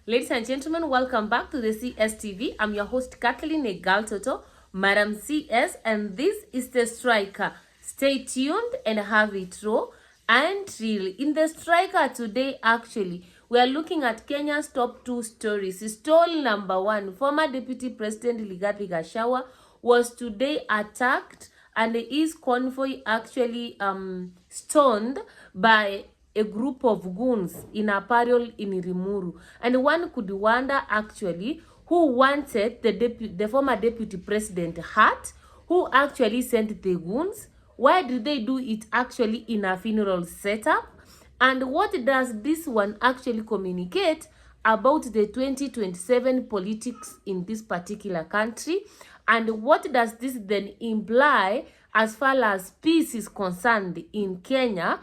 Ladies and gentlemen, welcome back to the CSTV. I'm your host, Kathleen Egaltoto, Madam CS, and this is The Striker. Stay tuned and have it raw and real. In The Striker today, actually, we are looking at Kenya's top 2 stories. Story number 1, former Deputy President Gachagua was today attacked and his convoy actually stoned by a group of goons in apparel in Rimuru. And one could wonder actually who wanted the former deputy president hurt, who actually sent the goons, why did they do it actually in a funeral setup, and what does this one actually communicate about the 2027 politics in this particular country, and what does this then imply as far as peace is concerned in Kenya,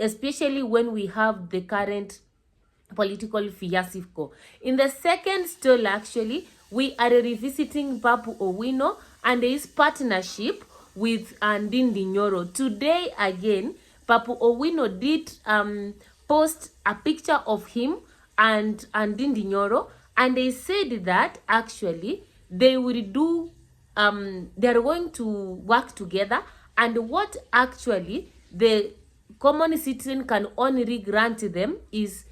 especially when we have the current political fiasco. In the second story, actually, we are revisiting Babu Owino and his partnership with Ndindi Nyoro. Today, again, Babu Owino did post a picture of him and Ndindi Nyoro, and they said that actually they will do, they're going to work together, and what actually the common citizen can only grant them is,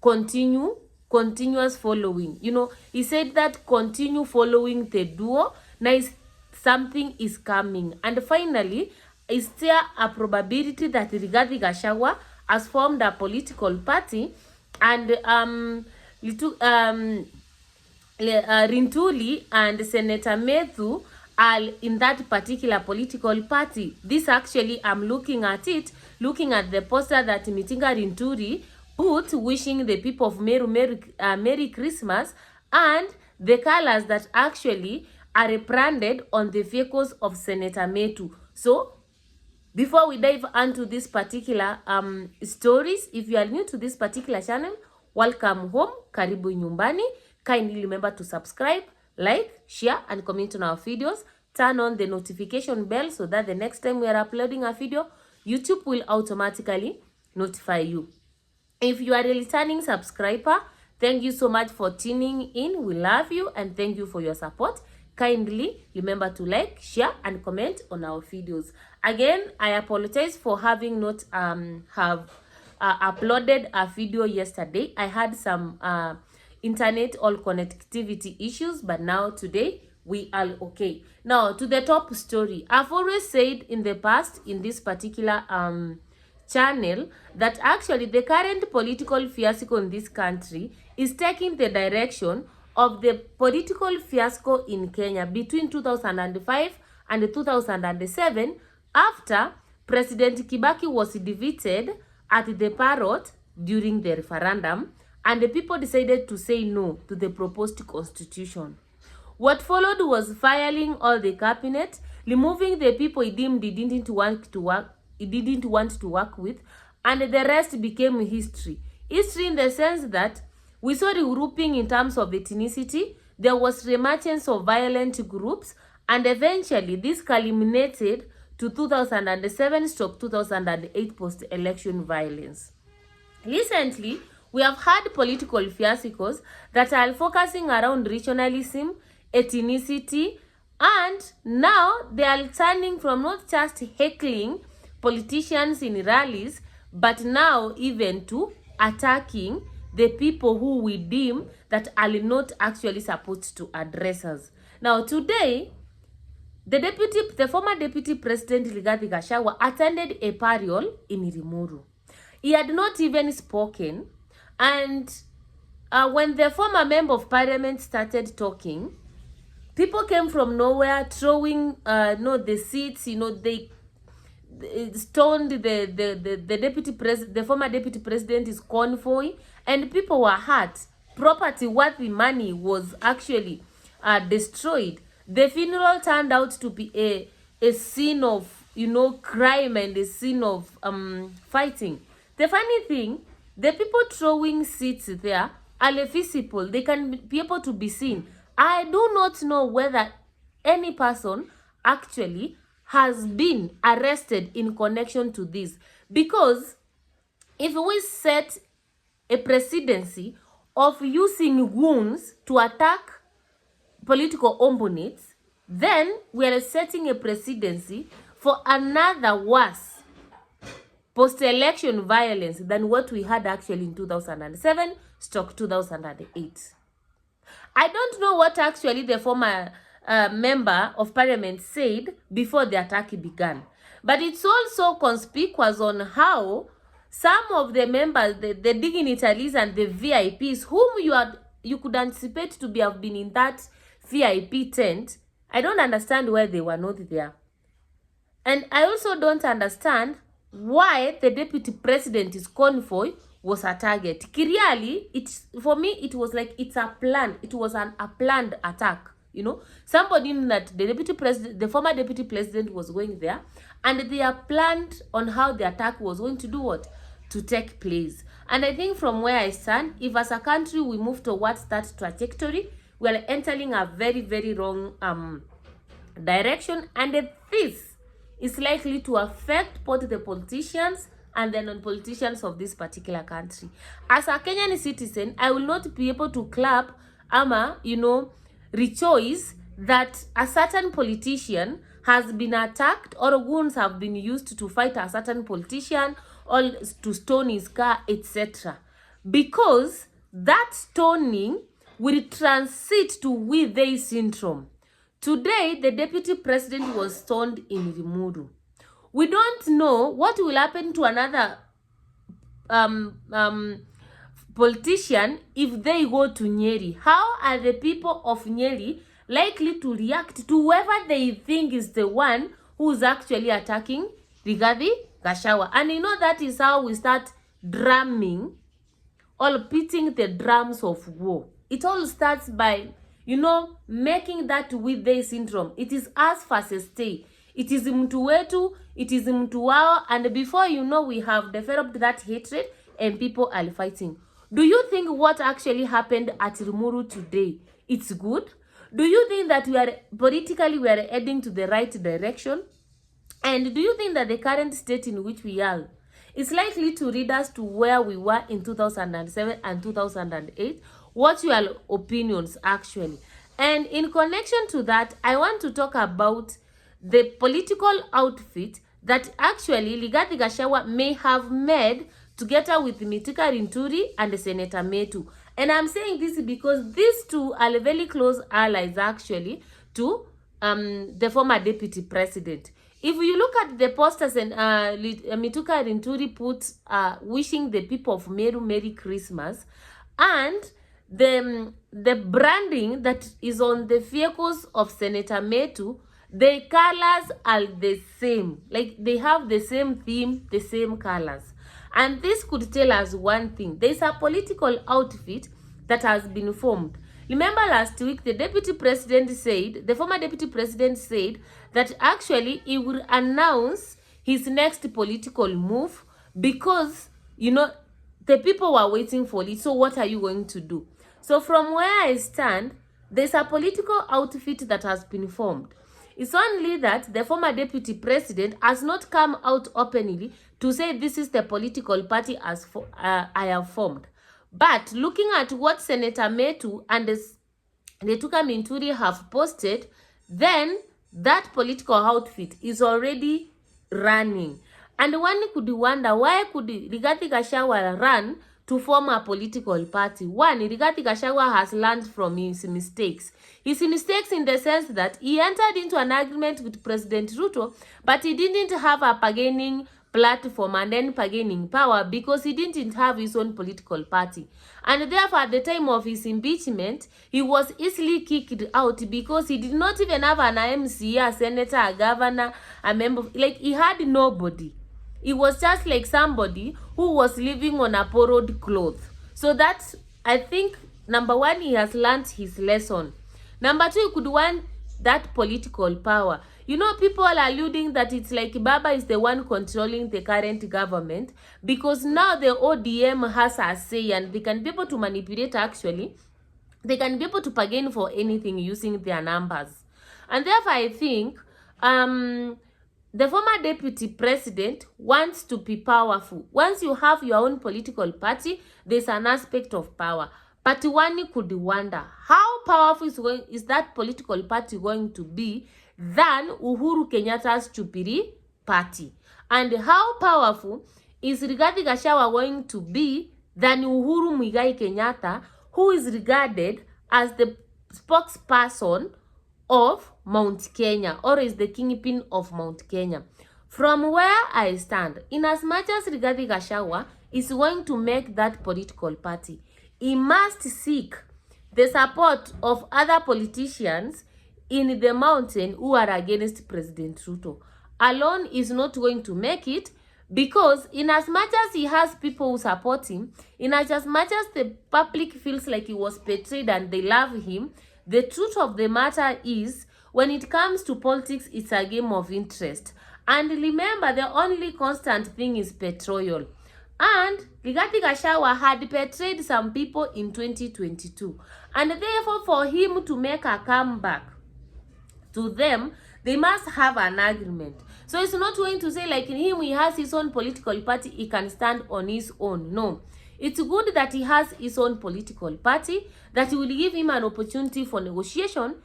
continuous following. He said that continue following the duo. Nice, something is coming. And finally, is there a probability that Gachagua has formed a political party, and Rintuli and Senator Methu are in that particular political party? This actually, I'm looking at the poster that Mitinga Rinturi put, wishing the people of Meru Merry Christmas, and the colors that actually are branded on the vehicles of Senator Methu. So, before we dive into this particular stories, if you are new to this particular channel, welcome home, karibu nyumbani. Kindly remember to subscribe, like, share, and comment on our videos. Turn on the notification bell so that the next time we are uploading a video, YouTube will automatically notify you. If you are a returning subscriber, thank you so much for tuning in. We love you and thank you for your support. Kindly remember to like, share, and comment on our videos. Again, I apologize for having not uploaded a video yesterday. I had some internet or connectivity issues, but now today we are okay. Now to the top story. I've always said in the past in this particular channel that actually the current political fiasco in this country is taking the direction of the political fiasco in Kenya between 2005 and 2007, after President Kibaki was defeated at the parrot during the referendum, and the people decided to say no to the proposed constitution. What followed was firing all the cabinet, removing the people he deemed he didn't want to work with, and the rest became history. History in the sense that we saw regrouping in terms of ethnicity, there was reemergence of violent groups, and eventually this culminated to 2007-2008 post-election violence. Recently, we have had political fiascos that are focusing around regionalism, ethnicity, and now they are turning from not just heckling politicians in rallies, but now even to attacking the people who we deem that are not actually supposed to address us. Now today, the former deputy president Gachagua attended a burial in Rimuru. He had not even spoken, and when the former member of parliament started talking, people came from nowhere throwing the seats. They stoned the former deputy president's convoy, and people were hurt. Property worth the money was actually destroyed. The funeral turned out to be a scene of crime and a scene of fighting. The funny thing, the people throwing seats there are visible. They can be able to be seen. I do not know whether any person actually has been arrested in connection to this, because if we set a presidency of using goons to attack political opponents, then we are setting a presidency for another worse post-election violence than what we had actually in 2007/2008. I don't know what actually the former member of parliament said before the attack began, but it's also conspicuous on how some of the members, the dignitaries and the VIPs whom you could anticipate to have been in that VIP tent, I don't understand why they were not there. And I also don't understand why the deputy president's convoy was a target. Clearly, for me, it was like it's a plan. It was a planned attack. You know, somebody knew that the former deputy president was going there, and they are planned on how the attack was going to do what? To take place. And I think from where I stand, if as a country we move towards that trajectory, we are entering a very, very wrong direction, and this is likely to affect both the politicians and the non-politicians of this particular country. As a Kenyan citizen, I will not be able to clap rejoice that a certain politician has been attacked or goons have been used to fight a certain politician or to stone his car, etc. Because that stoning will transit to Withe syndrome. Today, the deputy president was stoned in Limuru. We don't know what will happen to another politician if they go to Nyeri. How are the people of Nyeri likely to react to whoever they think is the one who is actually attacking Rigathi Gachagua? And you know that is how we start drumming or beating the drums of war. It all starts by making that Withe syndrome. It is us versus they. It is mtu wetu, it is mtu wao, and before you know, we have developed that hatred and people are fighting. Do you think what actually happened at Limuru today, it's good? Do you think that we are heading to the right direction? And do you think that the current state in which we are is likely to lead us to where we were in 2007 and 2008? What's your opinions actually? And in connection to that, I want to talk about the political outfit that actually Rigathi Gachagua may have made together with Mituka Rinturi and Senator Metu. And I'm saying this because these two are very close allies actually to the former deputy president. If you look at the posters and Mituka Rinturi put wishing the people of Meru Merry Christmas, and the branding that is on the vehicles of Senator Metu, the colors are the same. Like they have the same theme, the same colors. And this could tell us one thing. There is a political outfit that has been formed. Remember last week, the former deputy president said that actually he will announce his next political move because, the people were waiting for it. So what are you going to do? So from where I stand, there's a political outfit that has been formed. It's only that the former deputy president has not come out openly to say this is the political party I have formed. But looking at what Senator Metu and Mituka Rinturi have posted, then that political outfit is already running. And one could wonder, why could Rigathi Gachagua run to form a political party? One, Rigathi Gachagua has learned from his mistakes. His mistakes in the sense that he entered into an agreement with President Ruto, but he didn't have a bargaining platform and then bargaining power because he didn't have his own political party. And therefore, at the time of his impeachment, he was easily kicked out because he did not even have an MC, a senator, a governor, a member. Like, he had nobody. He was just like somebody who was living on a borrowed cloth. So that's, I think, number one, he has learned his lesson. Number two, he could want that political power. People are alluding that it's like Baba is the one controlling the current government because now the ODM has a say and they can be able to manipulate actually. They can be able to bargain for anything using their numbers. And therefore, I think the former deputy president wants to be powerful. Once you have your own political party, there's an aspect of power. But one could wonder, how powerful is that political party going to be than Uhuru Kenyatta's Jubilee party? And how powerful is Rigathi Gachagua going to be than Uhuru Muigai Kenyatta, who is regarded as the spokesperson of Mount Kenya, or is the kingpin of Mount Kenya? From where I stand, in as much as Rigathi Gachagua is going to make that political party, he must seek the support of other politicians in the mountain who are against President Ruto. Alone is not going to make it, because in as much as he has people who support him, in as much as the public feels like he was betrayed and they love him, the truth of the matter is, when it comes to politics, it's a game of interest. And remember, the only constant thing is petrol. And Rigathi Gachagua had betrayed some people in 2022. And therefore, for him to make a comeback to them, they must have an agreement. So it's not going to say like in him, he has his own political party, he can stand on his own. No. It's good that he has his own political party, that will give him an opportunity for negotiation.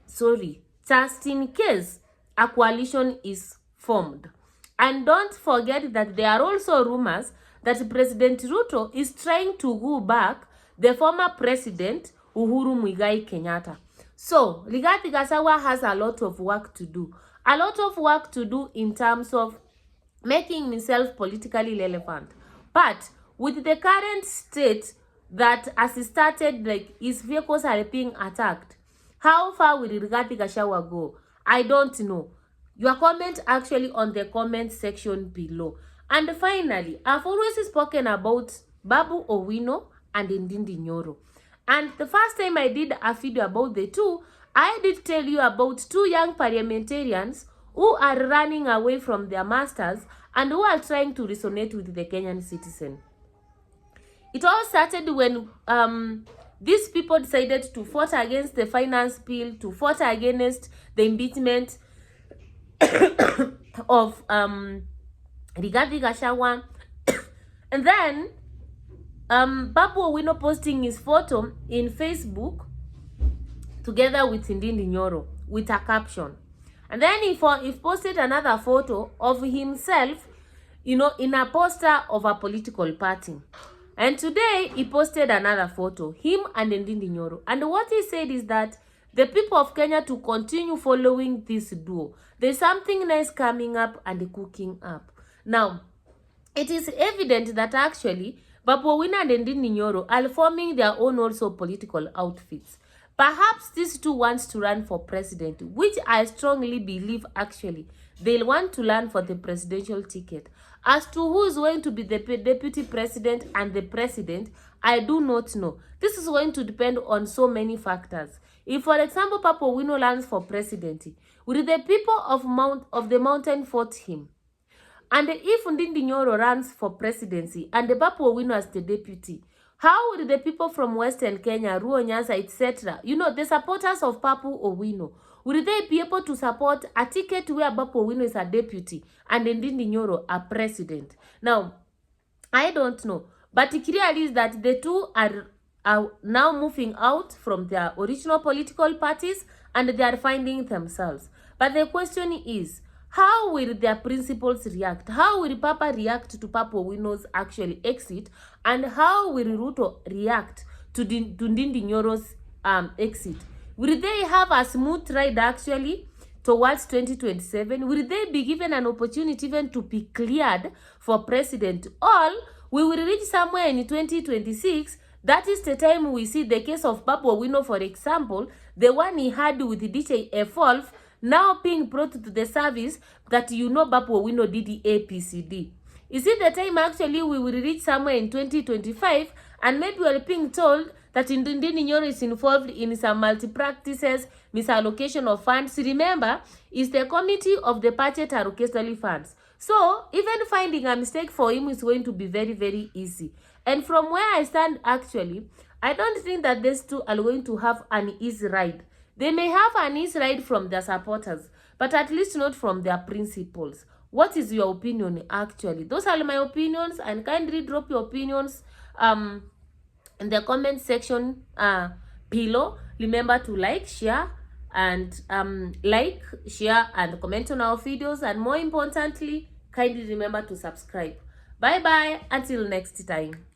Sorry. Just in case a coalition is formed. And don't forget that there are also rumors that President Ruto is trying to go back the former president, Uhuru Muigai Kenyatta. So, Rigathi Gachagua has a lot of work to do. A lot of work to do in terms of making himself politically relevant. But with the current state that as he started, like his vehicles are being attacked, how far will Rigathi Gachagua go? I don't know. Your comment actually on the comment section below. And finally, I've always spoken about Babu Owino and nyoro. And the first time I did a video about the two, I did tell you about two young parliamentarians who are running away from their masters and who are trying to resonate with the Kenyan citizen. It all started when these people decided to fight against the finance bill, to fight against the impeachment of Rigathi Gachagua. And then Babu Owino posting his photo in Facebook together with nyoro with a caption. And then he posted another photo of himself, in a poster of a political party. And today he posted another photo, him and nyoro. And what he said is that the people of Kenya to continue following this duo. There's something nice coming up and cooking up. Now, it is evident that actually Babu Owino and nyoro are forming their own also political outfits. Perhaps these two wants to run for president, which I strongly believe actually they'll want to run for the presidential ticket. As to who is going to be the deputy president and the president, I do not know. This is going to depend on so many factors. If, for example, Babu Owino runs for president, will the people of the mountain vote him? And if nyoro runs for presidency and Babu Owino as the deputy, how will the people from Western Kenya, Ruo, Nyanza, etc., the supporters of Babu Owino, will they be able to support a ticket where Babu Owino is a deputy and nyoro a president? Now, I don't know. But clearly is that the two are now moving out from their original political parties and they are finding themselves. But the question is, how will their principals react? How will Papa react to Babu Owino's actual exit? And how will Ruto react to nyoro's exit? Will they have a smooth ride actually towards 2027? Will they be given an opportunity even to be cleared for president? Or we will reach somewhere in 2026. That is the time we see the case of Babu Owino, for example, the one he had with DJ F12, now being brought to the service that Babu Owino did the APCD. Is it the time actually we will reach somewhere in 2025 and maybe we are being told that nyoro is involved in some multi-practices, misallocation of funds? Remember, is the committee of the budget allocation funds. So, even finding a mistake for him is going to be very, very easy. And from where I stand actually, I don't think that these two are going to have an easy ride. They may have an easy ride from their supporters, but at least not from their principals. What is your opinion actually? Those are my opinions, and kindly drop your opinions in the comment section below. Remember to like, share, and share and comment on our videos, and more importantly, kindly remember to subscribe. Bye bye, until next time.